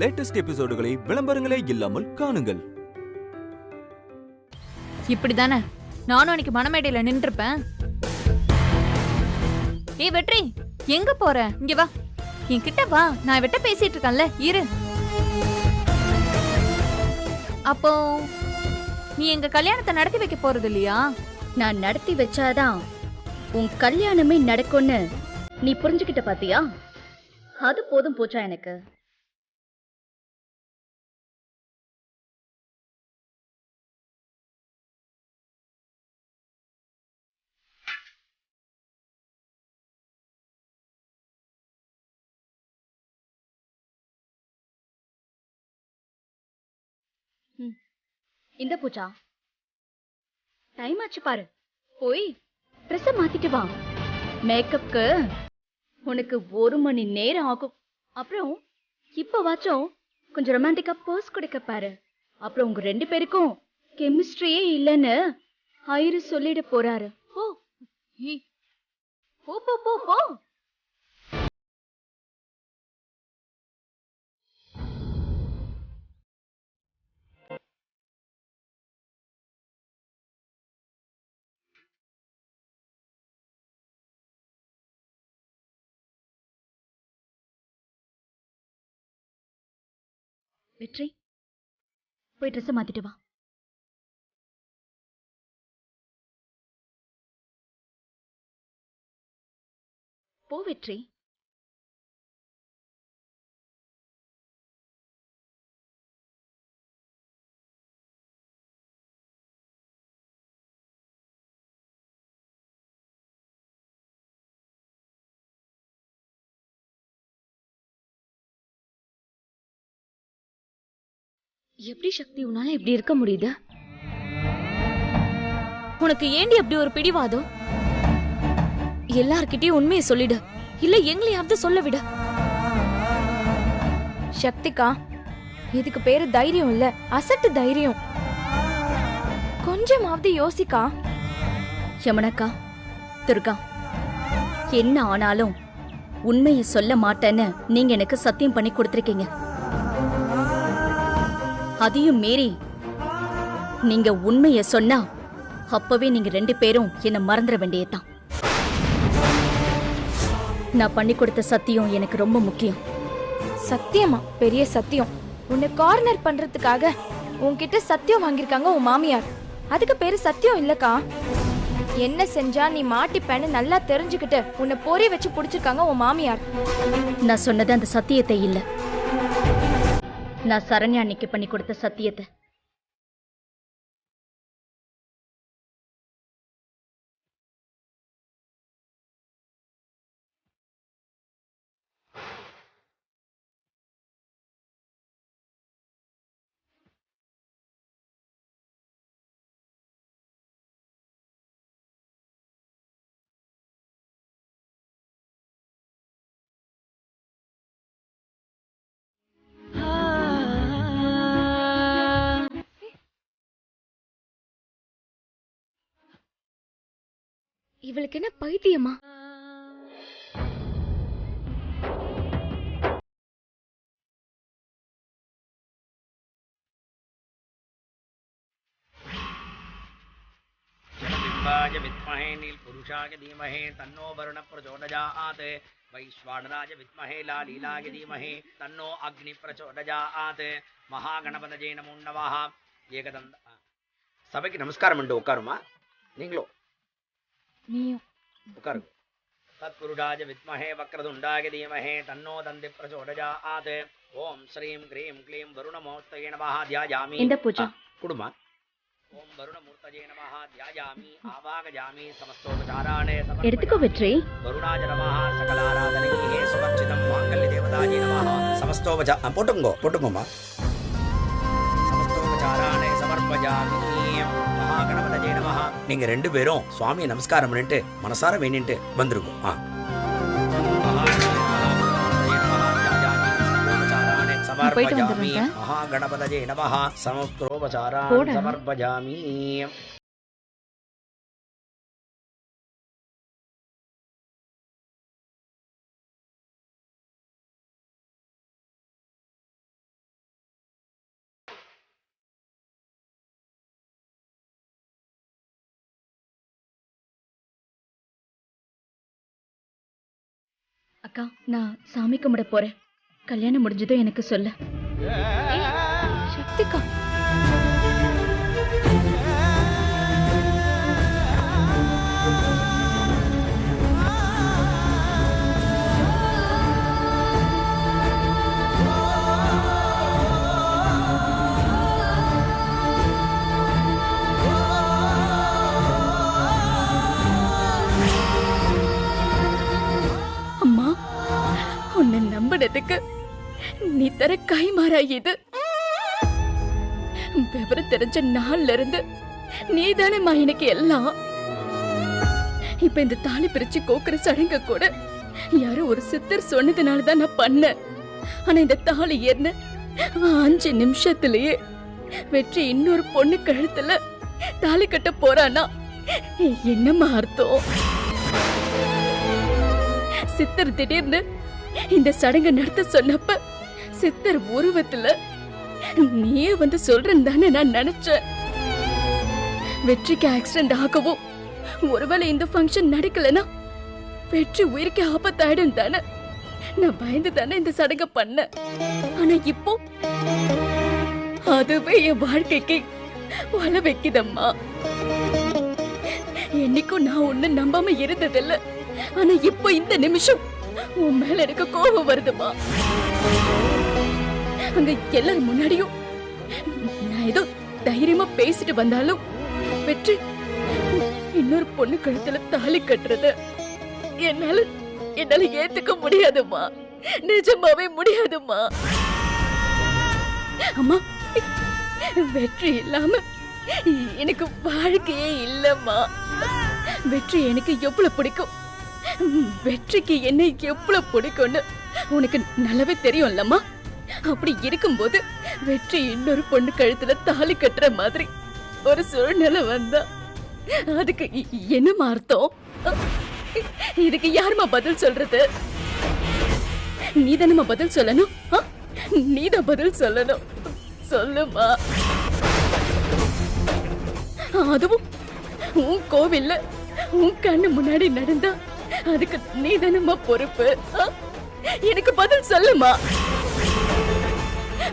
Latest எபிசோடுகளை விளம்பரங்களே இல்லாமல் காணுங்கள். இப்படிதானே நானும் அன்னைக்கு மணமேடையில நின்றுப்பேன். ஏய் வெற்றி, எங்க போற? இங்க வா, என்கிட்ட வா. நான் வெட்ட பேசிட்டு இருக்கேன்ல, இரு. அப்போ நீ எங்க கல்யாணத்தை நடத்தி வைக்க போறது இல்லையா? நான் நடத்தி வச்சாதான் உன் கல்யாணமே நடக்கும்னு நீ புரிஞ்சுக்கிட்ட பாத்தியா? அது போதும் போச்சா எனக்கு? இந்த பூஜா, டைம் ஆச்சு பாரு. போய் ட்ரெஸ் மாத்திட்டு வா. மேக்கப்க்கு உனக்கு 1 மணி நேரம் ஆகும். அப்புறம் இப்ப வாச்சும் கொஞ்சம் ரொமான்டிக்கா போஸ் கொடுக்க பாரு. அப்புறம் உங்க 2 பேருக்கும் கெமிஸ்ட்ரியே இல்லைன்னு ஐரு சொல்லிட போறாரு. போ போ போ போ போ. வெற்றி, போய் ட்ரெஸ் மாத்திட்டு வா. போ வெற்றி. எப்படி சக்தி உன்னால இப்படி இருக்க முடியுது? உனக்கு ஏண்டி அப்படி ஒரு பிடிவாதம்? எல்லார்கிட்டயும் உண்மையை சொல்லிடு, இல்ல எங்களையாவது சொல்ல விடு. சக்திகா, இதுக்கு பேரு தைரியம் இல்ல, அசட்டு தைரியம். கொஞ்சமாவது யோசிக்கா. யமுனக்கா, துர்கா, என்ன ஆனாலும் உண்மையை சொல்ல மாட்டேன்னு நீங்க எனக்கு சத்தியம் பண்ணி கொடுத்திருக்கீங்க. அதையும் மீறி நீங்க உண்மையை சொன்னா அப்பவே நீங்க 2 பேரும் என்ன மறந்துட வேண்டியதுதான். நான் பண்ணி கொடுத்த சத்தியம் எனக்கு ரொம்ப முக்கியம். சத்தியமா? பெரிய சத்தியம். உன்னை கார்னர் பண்றதுக்காக உன்கிட்ட சத்தியம் வாங்கிருக்காங்க உன் மாமியார். அதுக்கு பேரு சத்தியம் இல்லக்கா. என்ன செஞ்சா நீ மாட்டிப்பேன்னு நல்லா தெரிஞ்சுக்கிட்டு உன்னை பொறி வச்சு புடிச்சிருக்காங்க உன் மாமியார். நான் சொன்னது அந்த சத்தியத்தை இல்ல, நான் சரண்யா அன்னைக்கு பண்ணி கொடுத்த சத்தியத்தை. இவளுக்கு என்ன பைத்தியமா? विद्महे नीलपुरुषाय धीमहि तन्नो वरुणः प्रचोदयात् वैश्वानराय विद्महे लालीलाय धीमहि तन्नो अग्नि प्रचोदयात् महागणपतये नमो नमः ஏகதந்த சபைக்கு நமஸ்காரம் பண்ணி உட்காருமா. நீங்களும் உட்காருங்க. तत्पुरुषाय विद्महे वक्रतुण्डाय धीमहि तन्नो दन्ति प्रचोदयात् ஓம் ஸ்ரீம் க்ரீம் க்ளீம் வருணமூர்த்தயே நமः த்யாயாமி. இந்த பூஜா குடுமா. ஓம் வருணமூர்த்தயே நமः த்யாயாமி ஆவாகயாமி சமஸ்தோபசாராணே சமர்ப்பயாமி. எடுத்துக்கோ வெற்றி. வருணாய நமः சகலாராதனையே சுபச்சிதம் மாங்கல்ய தேவதாயே நமः சமஸ்தோபசா போட்டுங்கோமா. சமஸ்தோபசாராணே சமர்ப்பயாமி. மகாகணபதயே நமः. நீங்க 2 பேரும் சுவாமியை நமஸ்காரம் பண்ணிட்டு மனசார வேண்டிட்டு வந்துருக்கோம். மகாகணபதயே நமः சமஸ்தோபசாராணி சமர்ப்பயாமி. அக்கா, நான் சாமி கும்பிட போறேன். கல்யாணம் முடிஞ்சதும் எனக்கு சொல்லு. சக்திகா, அம்மா, உன்னை நம்பினதுக்கு நீ தர கைமாறா இது. விவரம் தெரிஞ்ச நாள்ல இருந்து நீதானேம்மா எனக்கு எல்லாம். இப்ப இந்த தாலி பிரிச்சு கோக்குற சடங்க கூட யாரோ ஒரு சித்தர் சொன்னதுனாலதான் நான் பண்ணேன். ஆனா இந்த தாலி ஏறின 5 நிமிஷத்திலேயே வெற்றி இன்னொரு பொண்ணு கழுத்துல தாலி கட்ட போறானா என்னம்மா அர்த்தம்? சித்தர் திடீர்னு இந்த சடங்கை நடத்த சொன்னப்ப சித்தர் உருவத்துல நீயே வந்து சொல்றேன்னு தானே நான் நினைச்சேன். வெற்றிக்கு ஆக்சிடென்ட் ஆகவும் ஒருவேளை இந்த ஃபங்க்ஷன் நடக்கலனா வெற்றி உயிருக்கு ஆபத்தாயிடும் தானே நான் பயந்து தானே இந்த சடங்கை பண்ண. ஆனா இப்போ அதுவே என் வாழ்க்கைக்கு வள வைக்குதம்மா. என்னைக்கும் நான் ஒண்ணு நம்பாம இருந்ததில்ல. ஆனா இப்போ இந்த நிமிஷம் உன் மேல எனக்கு கோபம் வருதுமா. அங்க எல்லாரும் முன்னாடியும் நான் ஏதோ தைரியமா பேசிட்டு வந்தாலும் வெற்றி இன்னொரு பொண்ணு கழுத்துல தாலி கட்டுறத என்னால ஏத்துக்க முடியாதுமா. நிஜமாவே முடியாதுமா. அம்மா, வெற்றி இல்லாம எனக்கு வாழ்க்கையே இல்லம்மா. வெற்றி எனக்கு எவ்வளவு பிடிக்கும், வெற்றிக்கு என்ன எவ்வளவு பிடிக்கும்னு உனக்கு நல்லாவே தெரியும்லம்மா. அப்படி இருக்கும்போது வெற்றி இன்னொரு பொண்ணு கழுத்துல தாலி கட்டுற மாதிரி ஒரு சூழ்நிலை வந்தா அதுக்கு என்னமா அர்த்தம்? இதுக்கு யாருமா பதில் சொல்றது? நீதானமா பதில் சொல்லணும். நீதான் பதில் சொல்லணும். சொல்லுமா. அதுவும் உன் கோவில்ல உன் கண்ணு முன்னாடி நடந்தா அதுக்கு நீதானமா பொறுப்பு. எனக்கு பதில் சொல்லுமா.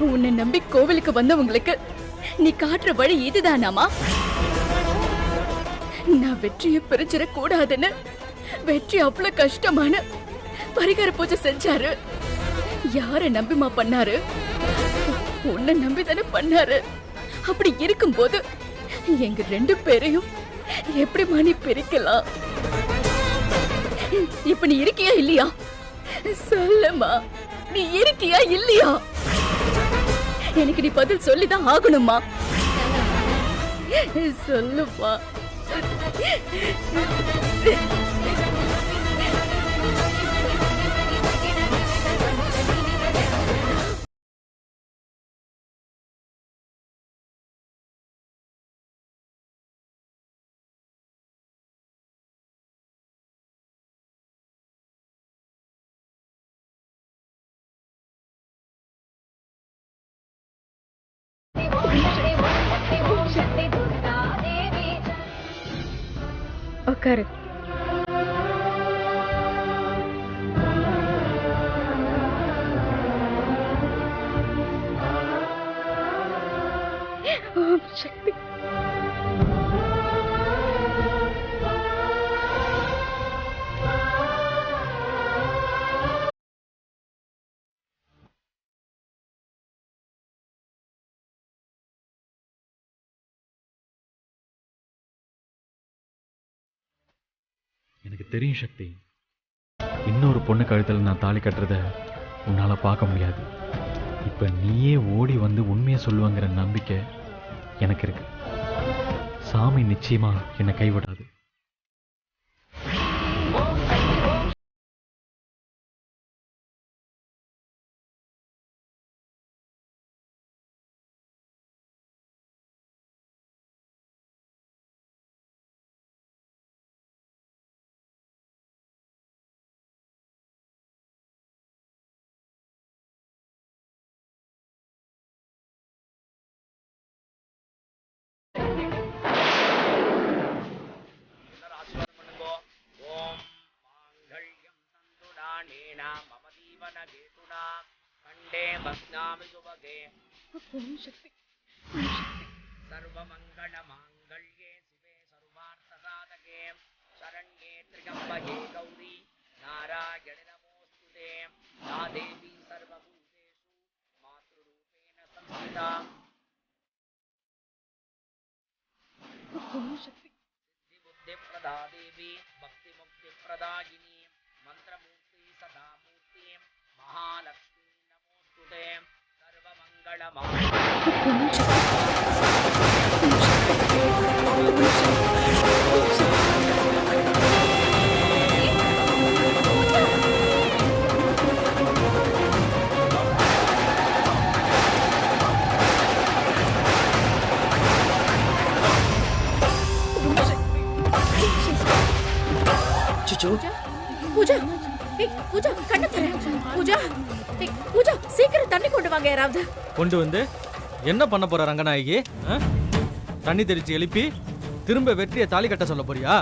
உன்னை நம்பி கோவிலுக்கு வந்தவங்களுக்கு நீ காட்டுற வழி இதுதானாமா? நான் வெற்றியை பிரிச்சிட கூடாதுன்னு வெற்றி அவ்வளவு கஷ்டமான பரிகார பூஜை செஞ்சாரு. யார நம்பிமா பண்ணாரு? உன்னை நம்பிதானே பண்ணாரு. அப்படி இருக்கும்போது எங்க 2 பேரையும் எப்படிமா நீ பிரிக்கலாம்? இப்ப நீ இருக்கியா இல்லையா? சொல்லுமா, நீ இருக்கியா இல்லையா? எனக்கு நீ பதில் சொல்லிதான் ஆகணுமா. சொல்லுமா. உட்காரு. சக்தி, எனக்கு தெரியும் சக்தி, இன்னொரு பொண்ணு கழுத்தில் நான் தாலி கட்டுறத உன்னால் பார்க்க முடியாது. இப்போ நீயே ஓடி வந்து உண்மையை சொல்லுவாங்கிற நம்பிக்கை எனக்கு இருக்கு. சாமி நிச்சயமா என்னை கைவிடாது. जीवनकेतुना खण्डे भग्नामि सुभगे सर्वमङ्गलमाङ्गल्ये शिवे सर्वार्थसाधके शरण्ये त्र्यम्बके गौरी नारायणे नमोऽस्तुते या देवी सर्वभूतेषु मातृरूपेण संस्थिता सिद्धिबुद्धिप्रदा देवी भक्तिमुक्तिप्रदायिनी मंत्रमूर्ति सदा मूर्ति महालक्ष्मी नमोस्तुते பூஜா ஏய் பூஜா கண்ண தர பூஜா ஏய் பூஜா சீக்கிரம் தண்ணி கொண்டு வாங்க யாராவது கொண்டு வந்து என்ன பண்ண போற ரங்கநாயகி? தண்ணி தெளிச்சு எழுப்பி திரும்ப வெற்றியை தாலி கட்ட சொல்ல போறியா?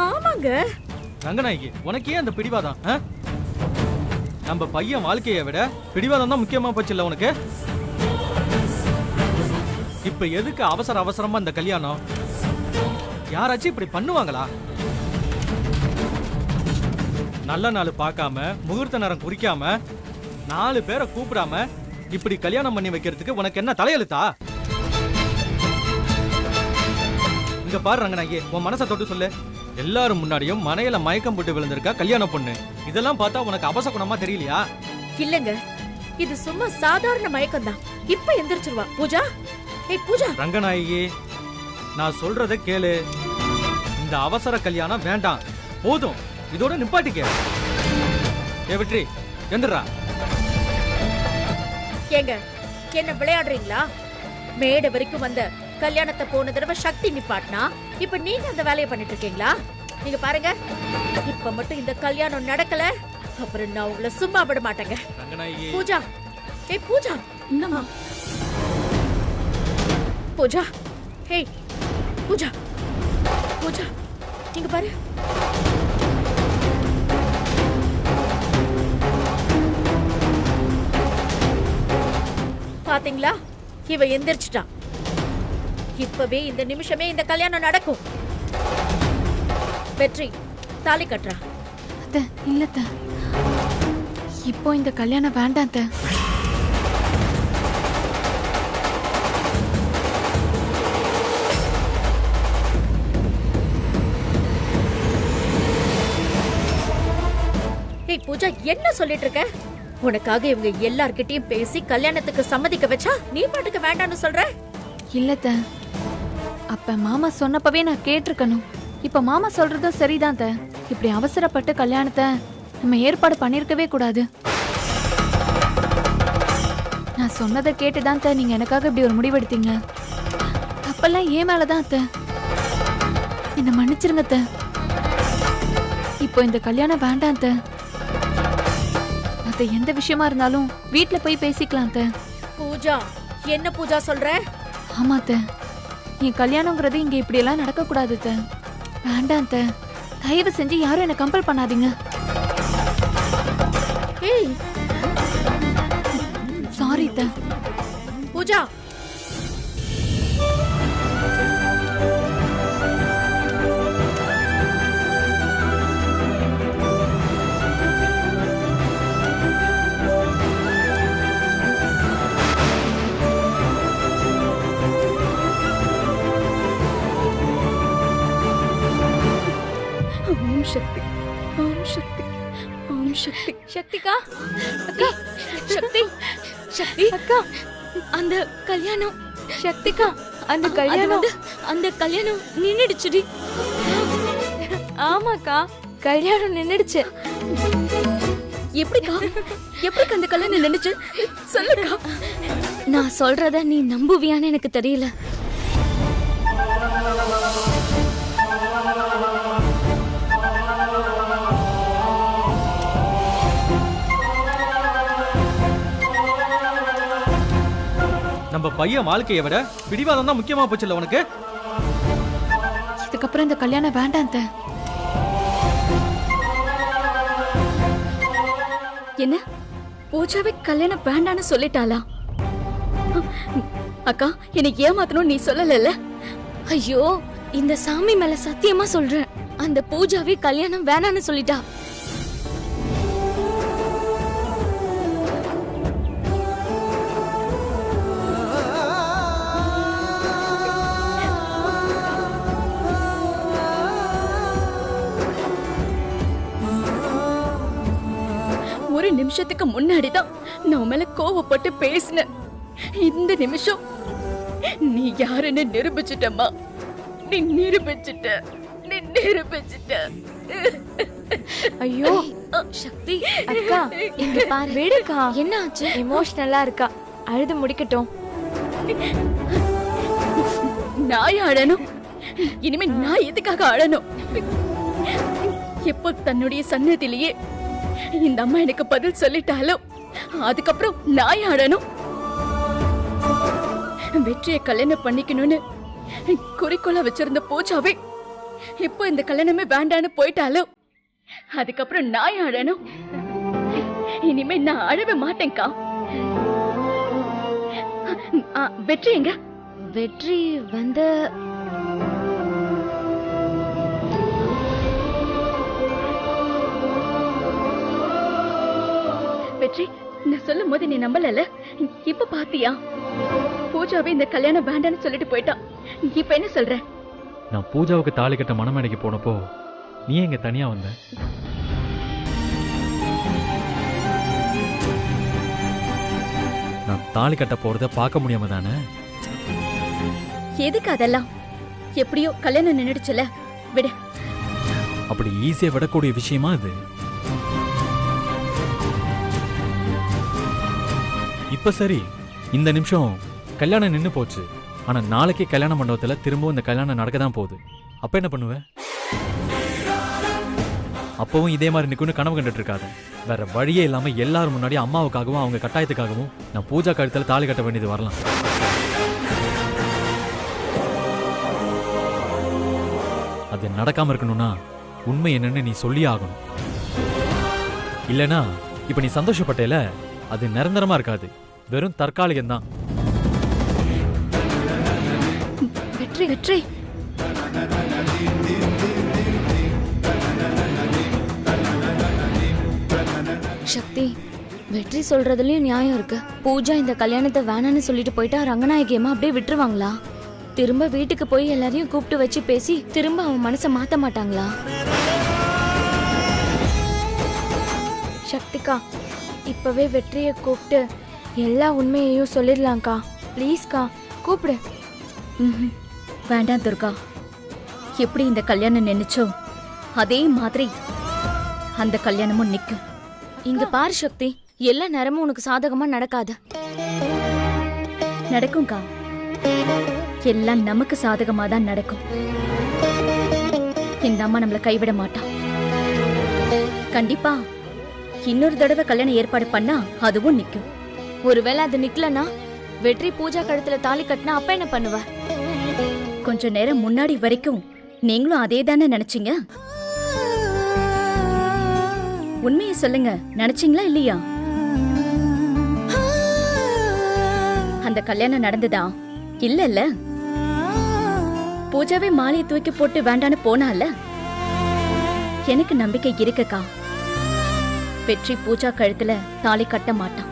ஆமாங்க ரங்கநாயகி, உனக்கு ஏன் அந்த பிடிவாதம்? நம்ம பையன் வாழ்க்கையை விட பிடிவாதம் தான் முக்கியமா போச்சு இல்ல உனக்கு? இப்ப எதுக்கு அவசர அவசரமா இந்த கல்யாணம்? யாராச்சும் இப்படி பண்ணுவாங்களா? நல்ல நாள் பார்க்காம முகூர்த்த நேரம் குறிக்காம 4 பேரை கூப்பிடாம இப்படி கல்யாணம் பண்ணி வைக்கிறதுக்கு உனக்கு என்ன தலையெழுத்தா? இங்க பாரு ரங்கநாயகி, உன் மனசை தொட்டு சொல்லு. எல்லாரும் முன்னாடியும் மனையில மயக்கம் போட்டு விழுந்திருக்கா கல்யாணம் பொண்ணு. இதெல்லாம் பார்த்தா உனக்கு அபசகுணமா தெரியலையா? இல்லங்க, இது சும்மா சாதாரண மயக்கம் தான். இப்ப எந்திரிச்சிருவா பூஜா. ஏய் பூஜா. ரங்கநாயகி, நான் சொல்றத கேளு. இந்த அவசர கல்யாணம் வேண்டாம், போதும். இதோட நிப்பாட்டிக்க. ஏ வெற்றி, எந்திரா. ஏங்க, என்ன விளையாடுறீங்களா? மேடை வரைக்கும் வந்த கல்யாணத்தை போன தடவை சக்தி நிப்பாட்டினா, இப்ப நீங்க அந்த வேலையை பண்ணிட்டு இருக்கீங்களா? நீங்க பாருங்க, இப்ப மட்டும் இந்த கல்யாணம் நடக்கல, அப்புறம் நான் உங்களை சும்மா விட மாட்டேங்க. ரங்கநாயகி. பூஜா. ஏய் பூஜா. என்னம்மா? பூஜா. ஏய் பூஜா. பூஜா, நீங்க பாரு. பாத்தீங்களா, இவ எந்திரிச்சிட்டா. இப்பவே இந்த நிமிஷமே இந்த கல்யாணம் நடக்கும். வெற்றி தாலி கட்டுறா. அத்தை, இல்லத்த, இப்போ இந்த கல்யாணம் வேண்டாம் அத்தை. ஏய் பூஜா, என்ன சொல்லிட்டு இருக்க? உனக்காக இவங்க எல்லார்கிட்டயும் பேசி கல்யாணத்துக்கு சம்மதிக்க வச்சா நீ பாட்டுக்கு வேண்டான்னு சொல்ற? இல்லத்த, அப்ப மாமா சொன்னப்பவே நான் கேட்டிருக்கணும். இப்ப மாமா சொல்றதும் சரிதான் அத்தை. இப்படி அவசரப்பட்டு கல்யாணத்தை நம்ம ஏற்பாடு பண்ணிருக்கவே கூடாது. நான் சொன்னதை கேட்டுதான் அத்தை நீங்க எனக்காக இப்படி ஒரு முடிவெடுத்தீங்க. அப்பெல்லாம் ஏன் மேலதான் அத்தை. என்ன மன்னிச்சிருங்க அத்தை. இப்போ இந்த கல்யாணம் வேண்டாம் அத்தை. அத்தை, எந்த விஷயமா இருந்தாலும் வீட்ல போய் பேசிக்கலாம் அத்தை. பூஜா, என்ன பூஜா சொல்ற? ஆமா அத்தை, என் கல்யாணங்கிறது இங்க இப்படி எல்லாம் நடக்க கூடாது அத்தை. வேண்டாம் அத்தை, தயவு செஞ்சு யாரும் என்ன கம்பல் பண்ணாதீங்க. ஏய் சாரி அத்தை. பூஜா. சக்தி, ஓம் சக்தி, ஓம் சக்தி. சக்திகா, அக்கா, சக்தி, சக்தி அக்கா, அந்த கல்யாணம். சக்திகா, அந்த கல்யாணம் நின்னுடுச்சுடி. ஆமாக்கா, கல்யாணம் நின்னுடுச்சு. எப்படிக்கா அந்த கல்யாணம் நின்னுச்சு? சொல்லுக்கா. நான் சொல்றத நீ நம்புவியான்னு எனக்கு தெரியல. நம்ம பையன் வாழ்க்கையை விட பிடிவாதம் தான் முக்கியமா போச்சு இல்ல உனக்கு? இதுக்கப்புறம் இந்த கல்யாணம் வேண்டாம் அத்தை. என்ன பூஜாவே கல்யாணம் வேண்டான்னு சொல்லிட்டாளா? அக்கா, எனக்கு ஏமாத்தணும் நீ சொல்லல. ஐயோ, இந்த சாமி மேல சத்தியமா சொல்றேன், அந்த பூஜாவே கல்யாணம் வேணான்னு சொல்லிட்டா. ஒரு நிமிஷத்துக்கு முன்னாடிதான் நான் மேல கோவப்பட்டு பேசினேன். இந்த நிமிஷம் நீ யாருன்னு நிரூபிச்சிட்டம்மா. நீ நிரூபிச்சிட்ட. ஐயோ சக்தி அக்கா, இங்க பாரு. விடுக்கா, என்ன ஆச்சு? எமோஷனலா இருக்கா, அழுது முடிக்கட்டும். நான் அழணும்? இனிமே நான் எதுக்காக அழணும்? எப்போ தன்னுடைய சன்னதிலேயே இந்த அம்மா எனக்கு பதில் சொல்லிட்டாலும் அதுக்கப்புறம் நான் அழணும்? வெற்றியை கல்யாணம் பண்ணிக்கணும்னு குறிக்கோளா வச்சிருந்த பூஜாவே இப்போ இந்த கல்யாணமே வேண்டான்னு போயிட்டாலும் அதுக்கப்புறம் நான் அழணும்? இனிமே நான் அழவே மாட்டேன்க்கா. வெற்றி எங்க? வெற்றி வந்து வெற்றி, நான் சொல்லும் போது நீ நம்பல. இப்ப பாத்தியா? பூஜாவே இந்த கல்யாணம் வேண்டான்னு சொல்லிட்டு போயிட்டான். இப்ப என்ன சொல்ற? நான் பூஜாவுக்கு தாலி கட்ட மணமேடைக்கு போனப்போ நீ எங்க தனியா வந்த? நான் தாலி கட்ட போறத பார்க்க முடியாம தானே? எதுக்கு அதெல்லாம்? எப்படியோ கல்யாணம் நின்னுடுச்சுல, விடு. அப்படி ஈஸியா விடக்கூடிய விஷயமா இது? இப்ப சரி, இந்த நிமிஷம் கல்யாணம் நின்னு போச்சு. ஆனா நாளைக்கு கல்யாண மண்டபத்துல திரும்பவும் இந்த கல்யாணம் நடக்க தான் போகுது. அப்ப என்ன பண்ணுவ? அப்பவும் இதே மாதிரி நிக்குன்னு கனவு கண்டுட்டு இருக்காது. வேற வழியே இல்லாம எல்லாரும் முன்னாடி அம்மாவுக்காகவும் அவங்க கட்டாயத்துக்காகவும் நான் பூஜா கழுத்துல தாலி கட்ட வேண்டியது வரலாம். அது நடக்காம இருக்கணும்னா உண்மை என்னன்னு நீ சொல்லியே ஆகணும். இல்லனா இப்ப நீ சந்தோஷப்பட்டேல, அது நிரந்தரமா இருக்காது, வெறும் தற்காலிகம்தான். வெற்றி வெற்றி, சக்தி, வெற்றி சொல்றதுலயும் நியாயம் இருக்கு. பூஜா இந்த கல்யாணத்தை வேணான்னு சொல்லிட்டு போயிட்டா ரங்கநாயகி அம்மா அப்படியே விட்டுருவாங்களா? திரும்ப வீட்டுக்கு போய் எல்லாரையும் கூப்பிட்டு வச்சு பேசி திரும்ப அவன் மனசை மாத்த மாட்டாங்களா? சக்திகா, இப்பவே வெற்றியை கூப்பிட்டு எல்லா உண்மையையும் சொல்லிடலாம்க்கா. ப்ளீஸ்க்கா, கூப்பிடு. வேண்டாம் துர்கா. எப்படி இந்த கல்யாணம் நின்னுச்சோ அதே மாதிரி அந்த கல்யாணமும் நிக்கும். இங்க பாரு சக்தி, எல்லா நேரமும் உனக்கு சாதகமா நடக்காது. நடக்கும்க்கா, எல்லாம் நமக்கு சாதகமா தான் நடக்கும். இந்த அம்மா நம்மள கைவிட மாட்டா. கண்டிப்பா இன்னொரு தடவை கல்யாணம் ஏற்பாடு பண்ணா அதுவும் நிக்கும். ஒருவேளை அது நிக்கலனா, வெற்றி பூஜா கழுத்துல தாலி கட்டினா அப்ப என்ன பண்ணுவ? கொஞ்ச நேரம் முன்னாடி வரைக்கும் நீங்களும் அதே தானே நினைச்சீங்க. உண்மையை சொல்லுங்க, நினைச்சீங்களா இல்லையா? அந்த கல்யாணம் நடந்ததா? இல்ல. பூஜாவே மாலையை தூக்கி போட்டு வேண்டான்னு போனால. எனக்கு நம்பிக்கை இருக்குக்கா, வெற்றி பூஜா கழுத்துல தாலி கட்ட மாட்டான்.